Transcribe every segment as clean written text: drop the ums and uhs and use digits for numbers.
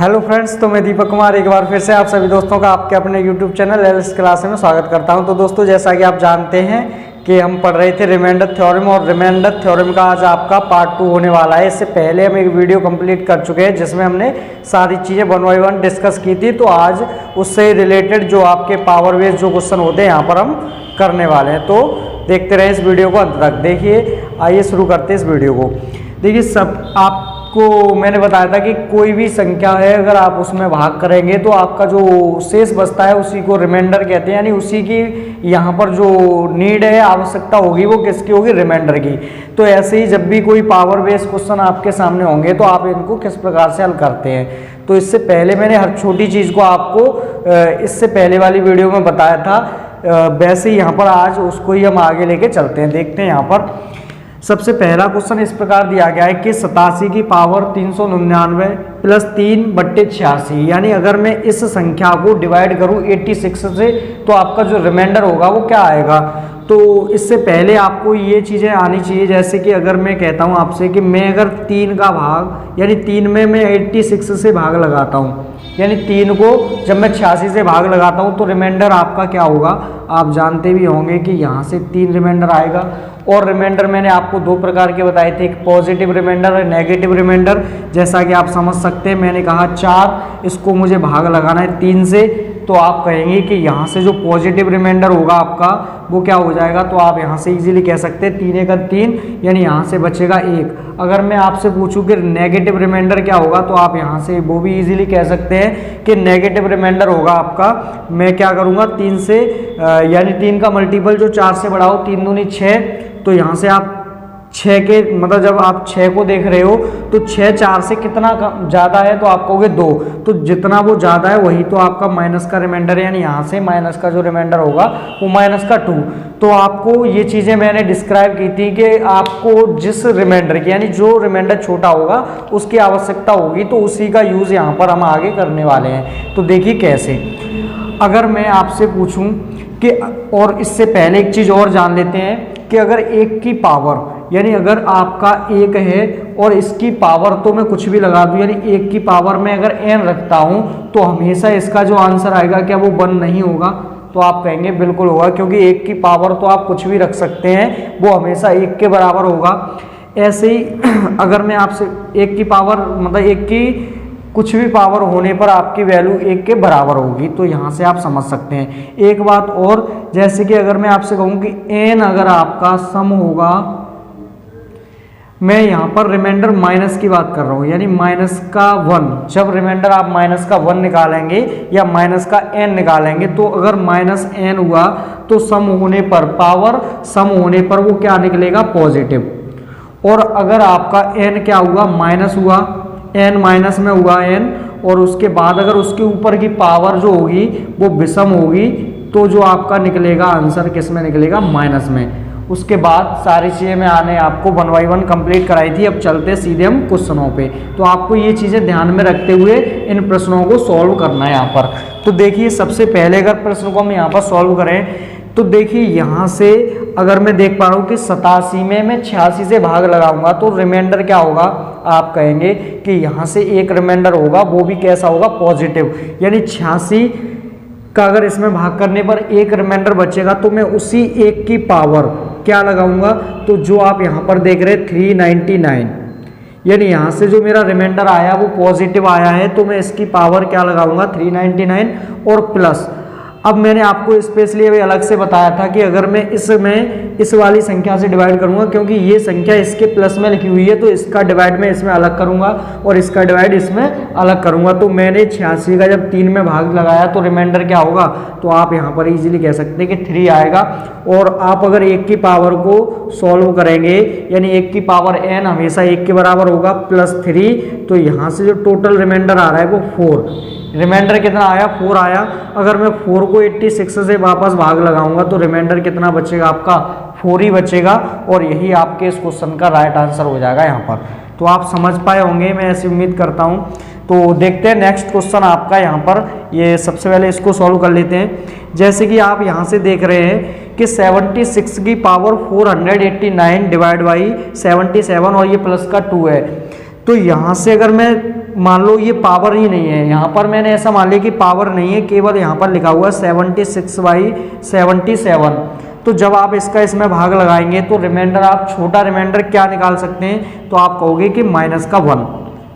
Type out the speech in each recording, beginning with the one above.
Hello friends, तो मैं दीपक कुमार एक बार फिर से आप सभी दोस्तों का आपके अपने यूट्यूब चैनल एल्स क्लास में स्वागत करता हूं। तो दोस्तों, जैसा कि आप जानते हैं कि हम पढ़ रहे थे रिमाइंडर थ्योरम, और रिमाइंडर थ्योरम का आज आपका पार्ट 2 होने वाला है। इससे पहले हम एक वीडियो कंप्लीट कर चुके हैं जिसमें हमने सारी चीज़ें 1 बाय 1 डिस्कस की थी। तो आज उससे रिलेटेड जो आपके पावर बेस्ड जो क्वेश्चन होते हैं यहाँ पर हम करने वाले हैं। तो देखते रहें इस वीडियो को अंत तक। देखिए, आइए शुरू करते हैं इस वीडियो को। देखिए, सब आपको मैंने बताया था कि कोई भी संख्या है अगर आप उसमें भाग करेंगे तो आपका जो शेष बचता है उसी को रिमाइंडर कहते हैं, यानी उसी की यहाँ पर जो नीड है, आवश्यकता होगी, वो किसकी होगी? रिमाइंडर की। तो ऐसे ही जब भी कोई पावर बेस्ड क्वेश्चन आपके सामने होंगे तो आप इनको किस प्रकार से हल करते हैं। तो इससे पहले मैंने हर छोटी चीज़ को आपको इससे पहले वाली वीडियो में बताया था, वैसे ही यहाँ पर आज उसको ही हम आगे लेके चलते हैं। देखते हैं यहाँ पर सबसे पहला क्वेश्चन इस प्रकार दिया गया है कि 87 की पावर 399 प्लस 3/86, यानी अगर मैं इस संख्या को डिवाइड करूं 86 से तो आपका जो रिमाइंडर होगा वो क्या आएगा। तो इससे पहले आपको ये चीज़ें आनी चाहिए, जैसे कि अगर मैं कहता हूं आपसे कि मैं अगर 3 का भाग, यानी 3 में मैं 86 से भाग लगाता हूं, यानी 3 को जब मैं 86 से भाग लगाता हूं तो रिमाइंडर आपका क्या होगा? आप जानते भी होंगे कि यहाँ से 3 रिमाइंडर आएगा। और रिमाइंडर मैंने आपको 2 प्रकार के बताए थे, एक पॉजिटिव रिमाइंडर और नेगेटिव रिमाइंडर। जैसा कि आप समझ सकते हैं, मैंने कहा 4, इसको मुझे भाग लगाना है 3 से, तो आप कहेंगे कि यहाँ से जो पॉजिटिव रिमाइंडर होगा आपका वो क्या हो जाएगा। तो आप यहाँ से इजीली कह सकते हैं 3 × 3, यानी यहाँ से बचेगा 1। अगर मैं आपसे पूछूं कि नेगेटिव रिमाइंडर क्या होगा तो आप यहाँ से वो भी इजीली कह सकते हैं कि नेगेटिव रिमाइंडर होगा आपका, मैं क्या करूँगा 3 से, यानी 3 का मल्टीपल जो 4 से बढ़ाओ, 3 दूनी 6, तो यहाँ से आप 6 के मतलब जब आप 6 को देख रहे हो तो 6 4 से कितना ज़्यादा है तो आप कहोगे 2, तो जितना वो ज़्यादा है वही तो आपका माइनस का रिमाइंडर है, यानी यहाँ से माइनस का जो रिमाइंडर होगा वो माइनस का 2। तो आपको ये चीज़ें मैंने डिस्क्राइब की थी कि आपको जिस रिमाइंडर की, यानी जो रिमाइंडर छोटा होगा उसकी आवश्यकता होगी, तो उसी का यूज़ यहाँ पर हम आगे करने वाले हैं। तो देखिए कैसे, अगर मैं आपसे पूछूँ कि, और इससे पहले एक चीज़ और जान लेते हैं कि अगर 1 की पावर, यानी अगर आपका 1 है और इसकी पावर तो मैं कुछ भी लगा दूं, यानी 1 की पावर में अगर n रखता हूं तो हमेशा इसका जो आंसर आएगा क्या वो 1 नहीं होगा? तो आप कहेंगे बिल्कुल होगा, क्योंकि 1 की पावर तो आप कुछ भी रख सकते हैं, वो हमेशा 1 के बराबर होगा। ऐसे ही अगर मैं आपसे 1 की पावर मतलब 1 की कुछ भी पावर होने पर आपकी वैल्यू 1 के बराबर होगी, तो यहाँ से आप समझ सकते हैं। एक बात और, जैसे कि अगर मैं आपसे कहूँ कि n अगर आपका सम होगा, मैं यहाँ पर रिमाइंडर माइनस की बात कर रहा हूँ, यानी माइनस का 1, जब रिमाइंडर आप माइनस का 1 निकालेंगे या माइनस का n निकालेंगे, तो अगर माइनस n हुआ तो सम होने पर, पावर सम होने पर वो क्या निकलेगा? पॉजिटिव। और अगर आपका n क्या हुआ? माइनस हुआ, n माइनस में हुआ n, और उसके बाद अगर उसके ऊपर की पावर जो होगी वो विषम होगी, तो जो आपका निकलेगा आंसर किस में निकलेगा? माइनस में। उसके बाद सारी चीज़ें मैं आने आपको 1 बाय 1 कंप्लीट कराई थी। अब चलते सीधे हम क्वेश्चनों पे। तो आपको ये चीज़ें ध्यान में रखते हुए इन प्रश्नों को सॉल्व करना है यहाँ पर। तो देखिए, सबसे पहले अगर प्रश्न को हम यहाँ पर सॉल्व करें तो देखिए, यहाँ से अगर मैं देख पा रहा हूँ कि 87 में मैं 86 से भाग लगाऊंगा तो रिमाइंडर क्या होगा? आप कहेंगे कि यहाँ से एक रिमाइंडर होगा, वो भी कैसा होगा? पॉजिटिव। यानी 86 का अगर इसमें भाग करने पर एक रिमाइंडर बचेगा तो मैं उसी 1 की पावर क्या लगाऊंगा? तो जो आप यहाँ पर देख रहे हैं 399, यानी यहाँ से जो मेरा रिमाइंडर आया वो पॉजिटिव आया है, तो मैं इसकी पावर क्या लगाऊंगा? 399 और प्लस। अब मैंने आपको स्पेशली अभी अलग से बताया था कि अगर मैं इस वाली संख्या से डिवाइड करूंगा, क्योंकि ये संख्या इसके प्लस में लिखी हुई है, तो इसका डिवाइड मैं इसमें अलग करूंगा और इसका डिवाइड इसमें अलग करूंगा। तो मैंने 86 का जब 3 में भाग लगाया तो रिमाइंडर क्या होगा? तो आप यहाँ पर इजीली कह सकते हैं कि 3 आएगा। और आप अगर 1 की पावर को सॉल्व करेंगे, यानी 1 की पावर n हमेशा 1 के बराबर होगा, प्लस 3, तो यहाँ से जो टोटल रिमाइंडर आ रहा है वो 4। रिमाइंडर कितना आया? 4 आया। अगर मैं 4 को 86 से वापस भाग लगाऊंगा तो रिमाइंडर कितना बचेगा? आपका 4 ही बचेगा, और यही आपके इस क्वेश्चन का राइट आंसर हो जाएगा यहाँ पर। तो आप समझ पाए होंगे, मैं ऐसी उम्मीद करता हूँ। तो देखते हैं नेक्स्ट क्वेश्चन आपका यहाँ पर। ये सबसे पहले इसको सॉल्व कर लेते हैं। जैसे कि आप यहाँ से देख रहे हैं कि 76 की पावर 489 डिवाइड बाई 77, और ये प्लस का 2 है। तो यहाँ से अगर मैं मान लो ये पावर ही नहीं है, यहाँ पर मैंने ऐसा मान लिया कि पावर नहीं है, केवल यहाँ पर लिखा हुआ 76/77। तो जब आप इसका इसमें भाग लगाएंगे तो रिमाइंडर, आप छोटा रिमाइंडर क्या निकाल सकते हैं, तो आप कहोगे कि -1।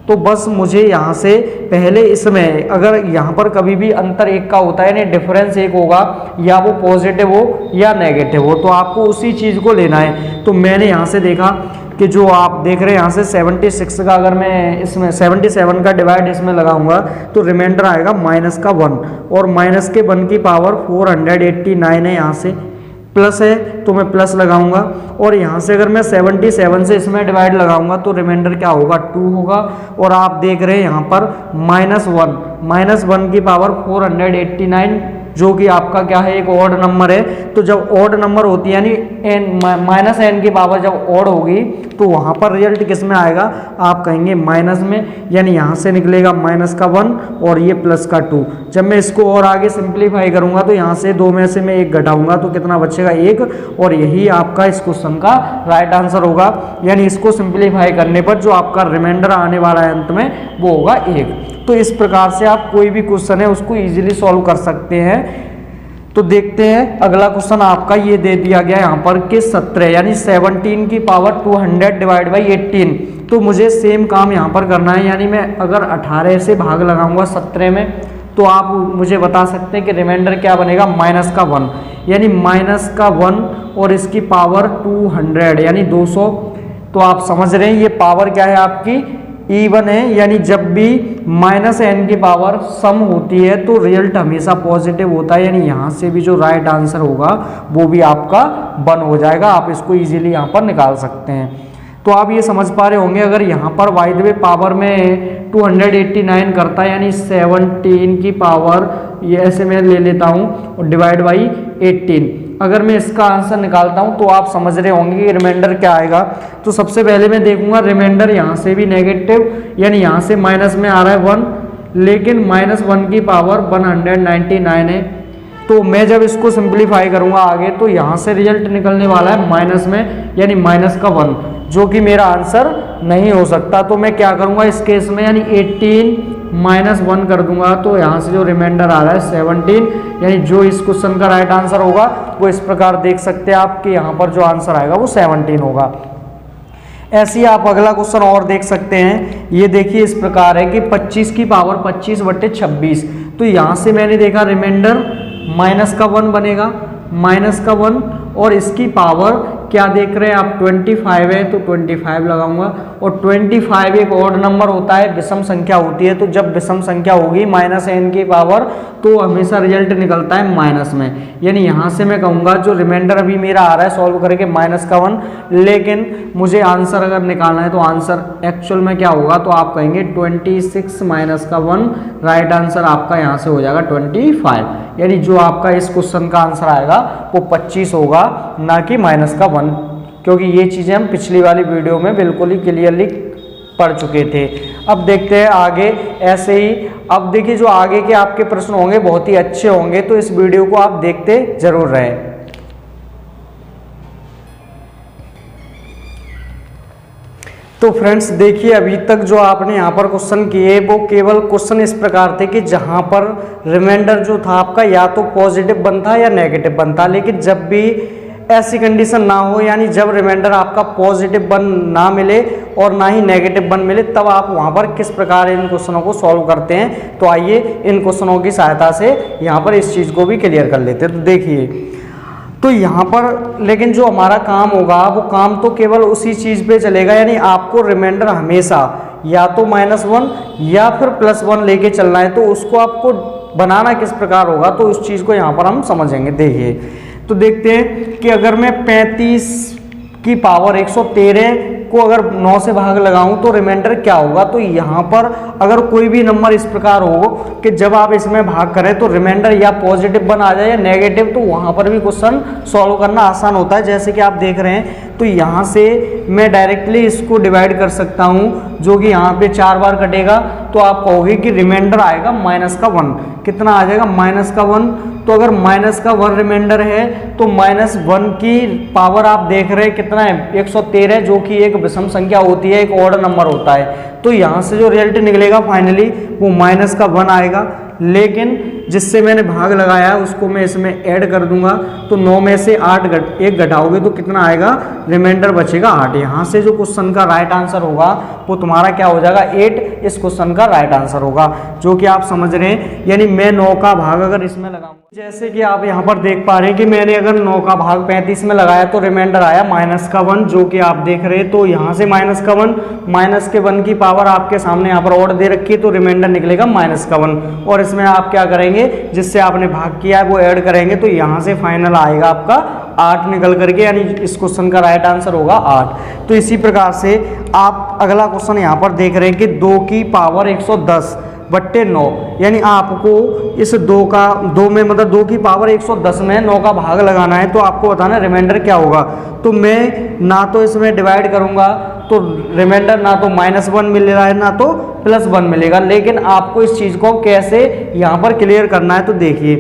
तो बस मुझे यहाँ से पहले इसमें, अगर यहाँ पर कभी भी अंतर एक का होता है, यानी डिफरेंस एक होगा, या वो पॉजिटिव हो या नेगेटिव हो, तो आपको उसी चीज़ को लेना है। तो मैंने यहाँ से देखा कि जो आप देख रहे हैं यहाँ से 76 का, अगर मैं इसमें 77 का डिवाइड इसमें लगाऊंगा तो रिमाइंडर आएगा -1, और -1 की पावर 489 है, यहाँ से प्लस है तो मैं प्लस लगाऊंगा, और यहाँ से अगर मैं 77 से इसमें डिवाइड लगाऊंगा तो रिमाइंडर क्या होगा, 2 होगा। और आप देख रहे हैं यहाँ पर -1 की पावर 489, जो कि आपका क्या है, एक ऑड नंबर है। तो जब ऑड नंबर होती है, यानी -n की पावर जब ऑड होगी तो वहाँ पर रिजल्ट किस में आएगा, आप कहेंगे माइनस में, यानी यहाँ से निकलेगा -1 और ये +2। जब मैं इसको और आगे सिंप्लीफाई करूँगा तो यहाँ से 2 में से मैं 1 घटाऊंगा तो कितना बचेगा, 1, और यही आपका इस क्वेश्चन का राइट आंसर होगा। यानी इसको सिंप्लीफाई करने पर जो आपका रिमाइंडर आने वाला है अंत में वो होगा 1। तो इस प्रकार से आप कोई भी क्वेश्चन है उसको इजीली सॉल्व कर सकते हैं। तो देखते हैं अगला क्वेश्चन आपका, ये दे दिया गया यहाँ पर कि 17 यानी 17 की पावर 200 डिवाइड बाई 18। तो मुझे सेम काम यहाँ पर करना है, यानी मैं अगर 18 से भाग लगाऊंगा 17 में तो आप मुझे बता सकते हैं कि रिमाइंडर क्या बनेगा, -1, यानी -1 और इसकी पावर 200 यानी 200। तो आप समझ रहे हैं ये पावर क्या है आपकी, इवन है, यानी जब भी -n की पावर सम होती है तो रिजल्ट हमेशा पॉजिटिव होता है, यानी यहाँ से भी जो राइट आंसर होगा वो भी आपका 1 हो जाएगा। आप इसको इजीली यहाँ पर निकाल सकते हैं। तो आप ये समझ पा रहे होंगे, अगर यहाँ पर बाय द वे पावर में 289 करता है, यानी 17 की पावर ये ऐसे मैं ले लेता हूँ और डिवाइड बाई 18, अगर मैं इसका आंसर निकालता हूं तो आप समझ रहे होंगे कि रिमाइंडर क्या आएगा। तो सबसे पहले मैं देखूंगा रिमाइंडर यहाँ से भी नेगेटिव, यानी यहाँ से माइनस में आ रहा है 1, लेकिन -1 की पावर 199 है। तो मैं जब इसको सिंप्लीफाई करूंगा आगे तो यहाँ से रिजल्ट निकलने वाला है माइनस में, यानी -1, जो कि मेरा आंसर नहीं हो सकता। तो मैं क्या करूंगा इस केस में, यानी 18 -1 कर दूंगा, तो यहाँ से जो रिमाइंडर आ रहा है 17, यानी जो इस क्वेश्चन का राइट आंसर होगा वो इस प्रकार देख सकते हैं आप कि यहाँ पर जो आंसर आएगा वो 17 होगा। ऐसे ही आप अगला क्वेश्चन और देख सकते हैं। ये देखिए इस प्रकार है कि 25 की पावर 25/26। तो यहाँ से मैंने देखा रिमाइंडर -1 बनेगा, -1, और इसकी पावर क्या देख रहे हैं आप, 25 है तो 25 लगाऊंगा। और 25 एक ऑड नंबर होता है, विषम संख्या होती है, तो जब विषम संख्या होगी -n की पावर तो हमेशा रिजल्ट निकलता है माइनस में। यानी यहाँ से मैं कहूँगा जो रिमाइंडर अभी मेरा आ रहा है सॉल्व करके -1, लेकिन मुझे आंसर अगर निकालना है तो आंसर एक्चुअल में क्या होगा, तो आप कहेंगे 26 -1, राइट आंसर आपका यहाँ से हो जाएगा 25। यानी जो आपका इस क्वेश्चन का आंसर आएगा वो 25 होगा, ना कि -1, क्योंकि ये चीज़ें हम पिछली वाली वीडियो में बिल्कुल ही क्लियरली पढ़ चुके थे। अब देखते हैं आगे ऐसे ही। अब देखिए जो आगे के आपके प्रश्न होंगे बहुत ही अच्छे होंगे, तो इस वीडियो को आप देखते जरूर रहें। तो फ्रेंड्स देखिए अभी तक जो आपने यहाँ पर क्वेश्चन किए वो केवल क्वेश्चन इस प्रकार थे कि जहाँ पर रिमाइंडर जो था आपका या तो पॉजिटिव बनता या नेगेटिव बनता, लेकिन जब भी ऐसी कंडीशन ना हो, यानी जब रिमाइंडर आपका पॉजिटिव बन ना मिले और ना ही नेगेटिव बन मिले, तब आप वहाँ पर किस प्रकार इन क्वेश्चनों को सॉल्व करते हैं। तो आइए इन क्वेश्चनों की सहायता से यहाँ पर इस चीज़ को भी क्लियर कर लेते हैं। तो देखिए तो यहाँ पर लेकिन जो हमारा काम होगा वो काम तो केवल उसी चीज़ पे चलेगा, यानी आपको रिमाइंडर हमेशा या तो -1 या फिर +1 लेके चलना है। तो उसको आपको बनाना किस प्रकार होगा, तो उस चीज़ को यहाँ पर हम समझेंगे। देखिए तो देखते हैं कि अगर मैं 35 की पावर 113 को अगर 9 से भाग लगाऊं तो रिमाइंडर क्या होगा। तो यहाँ पर अगर कोई भी नंबर इस प्रकार हो कि जब आप इसमें भाग करें तो रिमाइंडर या पॉजिटिव बन आ जाए या नेगेटिव, तो वहाँ पर भी क्वेश्चन सॉल्व करना आसान होता है। जैसे कि आप देख रहे हैं तो यहाँ से मैं डायरेक्टली इसको डिवाइड कर सकता हूँ, जो कि यहाँ पे 4 बार कटेगा, तो आप कहोगे कि रिमाइंडर आएगा -1। कितना आ जाएगा? -1। तो अगर -1 रिमाइंडर है तो -1 की पावर आप देख रहे हैं कितना है? 113, जो कि एक विषम संख्या होती है, एक ऑड नंबर होता है। तो यहाँ से जो रिजल्ट निकलेगा फाइनली वो -1 आएगा। लेकिन जिससे मैंने भाग लगाया है उसको मैं इसमें ऐड कर दूंगा, तो 9 में से 1 घटाओगे तो कितना आएगा? रिमाइंडर बचेगा 8। यहाँ से जो क्वेश्चन का राइट आंसर होगा वो तुम्हारा क्या हो जाएगा? 8 इस क्वेश्चन का राइट आंसर होगा, जो कि आप समझ रहे हैं। यानी मैं 9 का भाग अगर इसमें लगाऊंगा, जैसे कि आप यहाँ पर देख पा रहे हैं कि मैंने अगर 9 का भाग 35 में लगाया तो रिमाइंडर आया -1, जो कि आप देख रहे हैं। तो यहाँ से -1 की पावर आपके सामने यहाँ पर ऑड दे रखी है, तो रिमाइंडर निकलेगा -1। और इसमें आप क्या करेंगे? जिससे आपने भाग किया है वो ऐड करेंगे, तो यहाँ से फाइनल आएगा आपका 8 निकल करके, यानी इस क्वेश्चन का राइट आंसर होगा 8। तो इसी प्रकार से आप अगला क्वेश्चन यहाँ पर देख रहे हैं कि 2 की पावर 110/9, यानी आपको इस 2 में मतलब 2 की पावर 110 में 9 का भाग लगाना है। तो आपको बताना रिमाइंडर क्या होगा। तो मैं ना तो इसमें डिवाइड करूंगा तो रिमाइंडर ना तो -1 मिल रहा है ना तो +1 मिलेगा, लेकिन आपको इस चीज़ को कैसे यहाँ पर क्लियर करना है। तो देखिए,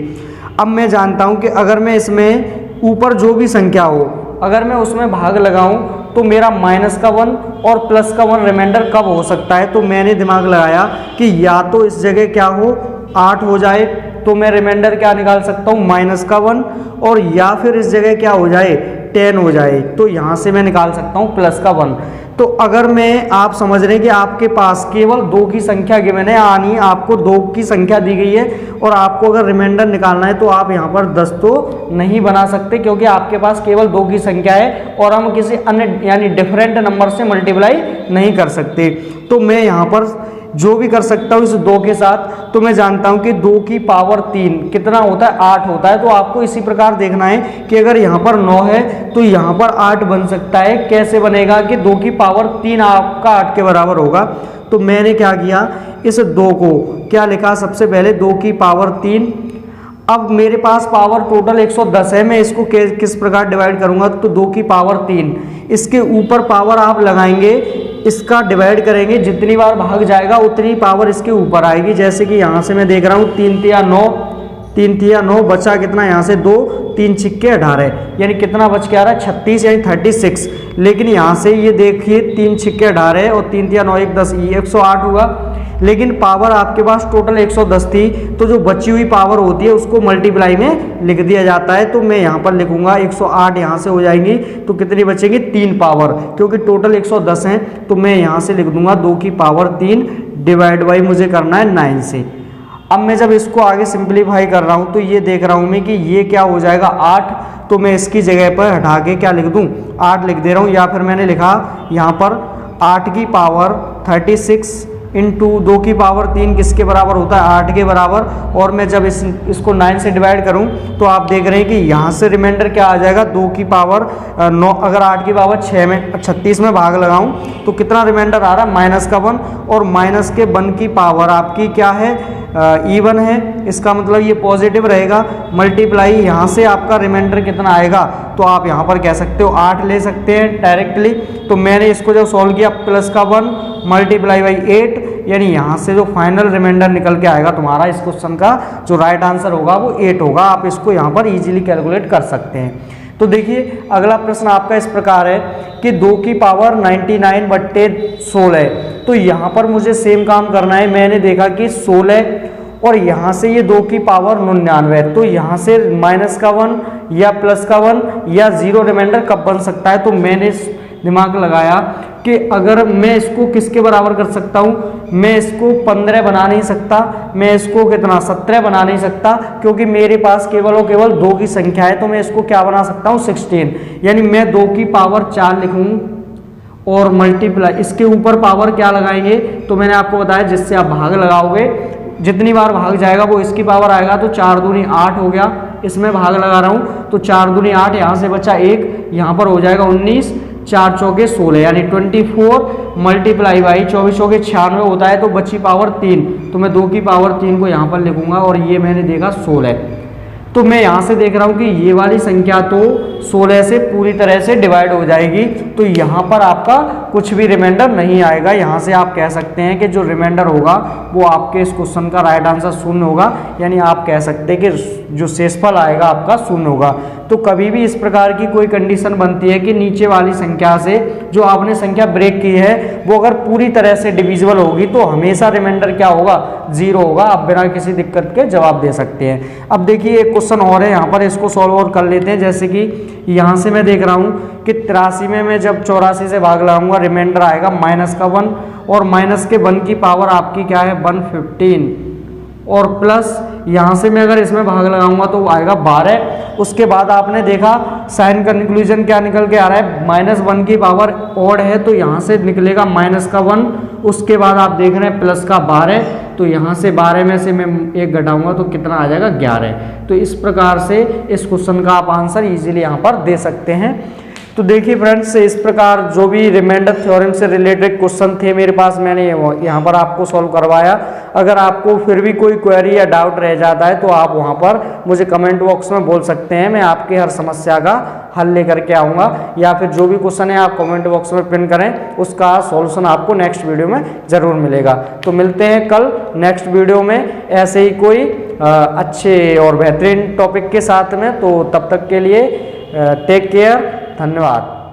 अब मैं जानता हूँ कि अगर मैं इसमें ऊपर जो भी संख्या हो, अगर मैं उसमें भाग लगाऊं तो मेरा -1 और +1 रिमाइंडर कब हो सकता है। तो मैंने दिमाग लगाया कि या तो इस जगह क्या हो 8 हो जाए, तो मैं रिमाइंडर क्या निकाल सकता हूँ? -1, और या फिर इस जगह क्या हो जाए? 10 हो जाए, तो यहाँ से मैं निकाल सकता हूँ +1। तो अगर मैं, आप समझ रहे हैं कि आपके पास केवल 2 की संख्या गिवन है, यानी आपको 2 की संख्या दी गई है और आपको अगर रिमाइंडर निकालना है तो आप यहाँ पर 10 तो नहीं बना सकते, क्योंकि आपके पास केवल 2 की संख्या है और हम किसी अन्य यानी डिफरेंट नंबर से मल्टीप्लाई नहीं कर सकते। तो मैं यहाँ पर जो भी कर सकता हूँ इस 2 के साथ, तो मैं जानता हूँ कि 2 की पावर 3 कितना होता है? 8 होता है। तो आपको इसी प्रकार देखना है कि अगर यहाँ पर 9 है तो यहाँ पर 8 बन सकता है। कैसे बनेगा? कि 2 की पावर 3 आपका 8 के बराबर होगा। तो मैंने क्या किया, इस 2 को क्या लिखा? सबसे पहले 2 की पावर 3। अब मेरे पास पावर टोटल 110 है, मैं इसको किस प्रकार डिवाइड करूंगा? तो 2 की पावर 3, इसके ऊपर पावर आप लगाएंगे, इसका डिवाइड करेंगे, जितनी बार भाग जाएगा उतनी पावर इसके ऊपर आएगी। जैसे कि यहाँ से मैं देख रहा हूँ 3 तिया 9, 3 तिया 9, बचा कितना? यहाँ से 2, 3 छिक्के 18, यानी कितना बच के आ रहा है? 36, यानी 36। लेकिन यहाँ से ये देखिए 3 छिक्के 18 और 3 तिया 9, 1 10, ये 108 हुआ। लेकिन पावर आपके पास टोटल 110 थी, तो जो बची हुई पावर होती है उसको मल्टीप्लाई में लिख दिया जाता है। तो मैं यहाँ पर लिखूंगा 108, यहाँ से हो जाएंगी तो कितनी बचेगी? 3 पावर, क्योंकि टोटल 110 हैं। तो मैं यहाँ से लिख दूंगा 2 की पावर 3 डिवाइड बाई मुझे करना है 9 से। अब मैं जब इसको आगे सिंप्लीफाई कर रहा हूँ तो ये देख रहा हूँ मैं कि ये क्या हो जाएगा? 8। तो मैं इसकी जगह पर हटा के क्या लिख दूँ? 8 लिख दे रहा हूँ। या फिर मैंने लिखा यहाँ पर 8 की पावर 36 इंटू 2 की पावर 3 किसके बराबर होता है? 8 के बराबर। और मैं जब इसको 9 से डिवाइड करूं तो आप देख रहे हैं कि यहाँ से रिमाइंडर क्या आ जाएगा? 2 की पावर 9, अगर 8 की पावर 6 में 36 में भाग लगाऊं तो कितना रिमाइंडर आ रहा है? -1, और -1 की पावर आपकी क्या है? इवन है, इसका मतलब ये पॉजिटिव रहेगा। मल्टीप्लाई यहाँ से आपका रिमाइंडर कितना आएगा? तो आप यहाँ पर कह सकते हो 8 ले सकते हैं डायरेक्टली। तो मैंने इसको जब सॉल्व किया +1 मल्टीप्लाई बाई 8, यानी यहाँ से जो फाइनल रिमाइंडर निकल के आएगा तुम्हारा इस क्वेश्चन का जो राइट आंसर होगा वो 8 होगा। आप इसको यहाँ पर इजीली कैलकुलेट कर सकते हैं। तो देखिए अगला प्रश्न आपका इस प्रकार है कि 2 की पावर 99/16, तो यहाँ पर मुझे सेम काम करना है। मैंने देखा कि 16 और यहाँ से ये 2 की पावर 99, तो यहाँ से -1 या +1 या 0 रिमाइंडर कब बन सकता है? तो मैंने दिमाग लगाया कि अगर मैं इसको किसके बराबर कर सकता हूँ? मैं इसको 15 बना नहीं सकता, मैं इसको कितना 17 बना नहीं सकता, क्योंकि मेरे पास केवल और केवल 2 की संख्या है। तो मैं इसको क्या बना सकता हूँ? 16, यानी मैं 2 की पावर 4 लिखूँ और मल्टीप्लाई, इसके ऊपर पावर क्या लगाएंगे? तो मैंने आपको बताया जिससे आप भाग लगाओगे, जितनी बार भाग जाएगा वो इसकी पावर आएगा। तो 4 दूनी 8 हो गया, इसमें भाग लगा रहा हूँ तो 4 दूनी 8, यहाँ से बचा 1, यहाँ पर हो जाएगा 19, 4 चौके 16, यानी 24 मल्टीप्लाई बाई 24 चौके 96 होता है। तो बची पावर 3, तो मैं 2 की पावर 3 को यहाँ पर लिखूंगा और ये मैंने देखा 16। तो मैं यहाँ से देख रहा हूँ कि ये वाली संख्या तो 16 से पूरी तरह से डिवाइड हो जाएगी, तो यहाँ पर आपका कुछ भी रिमाइंडर नहीं आएगा। यहाँ से आप कह सकते हैं कि जो रिमाइंडर होगा वो आपके इस क्वेश्चन का राइट आंसर शून्य होगा, यानी आप कह सकते हैं कि जो शेषफल आएगा आपका शून्य होगा। तो कभी भी इस प्रकार की कोई कंडीशन बनती है कि नीचे वाली संख्या से जो आपने संख्या ब्रेक की है वो अगर पूरी तरह से डिविजिबल होगी तो हमेशा रिमाइंडर क्या होगा, 0 होगा। आप बिना किसी दिक्कत के जवाब दे सकते हैं। अब देखिए एक क्वेश्चन और है यहाँ पर, इसको सॉल्व और कर लेते हैं। जैसे कि यहाँ से मैं देख रहा हूँ कि 83 में मैं जब 84 से भाग लगाऊंगा रिमाइंडर आएगा -1, और माइनस के 1 की पावर आपकी क्या है 115, और प्लस यहाँ से मैं अगर इसमें भाग लगाऊंगा तो आएगा 12। उसके बाद आपने देखा साइन कंक्लूजन क्या निकल के आ रहा है, -1 की पावर ऑड है तो यहाँ से निकलेगा -1, उसके बाद आप देख रहे हैं +12, तो यहाँ से 12 में से मैं 1 घटाऊंगा तो कितना आ जाएगा 11। तो इस प्रकार से इस क्वेश्चन का आप आंसर इजीली यहाँ पर दे सकते हैं। तो देखिए फ्रेंड्स, इस प्रकार जो भी रिमाइंडर थ्योरम से रिलेटेड क्वेश्चन थे मेरे पास, मैंने यहाँ पर आपको सॉल्व करवाया। अगर आपको फिर भी कोई क्वेरी या डाउट रह जाता है तो आप वहाँ पर मुझे कमेंट बॉक्स में बोल सकते हैं, मैं आपकी हर समस्या का हल लेकर के आऊँगा। या फिर जो भी क्वेश्चन है आप कमेंट बॉक्स में पिन करें, उसका सॉल्यूशन आपको नेक्स्ट वीडियो में ज़रूर मिलेगा। तो मिलते हैं कल नेक्स्ट वीडियो में ऐसे ही कोई अच्छे और बेहतरीन टॉपिक के साथ में। तो तब तक के लिए टेक केयर, धन्यवाद।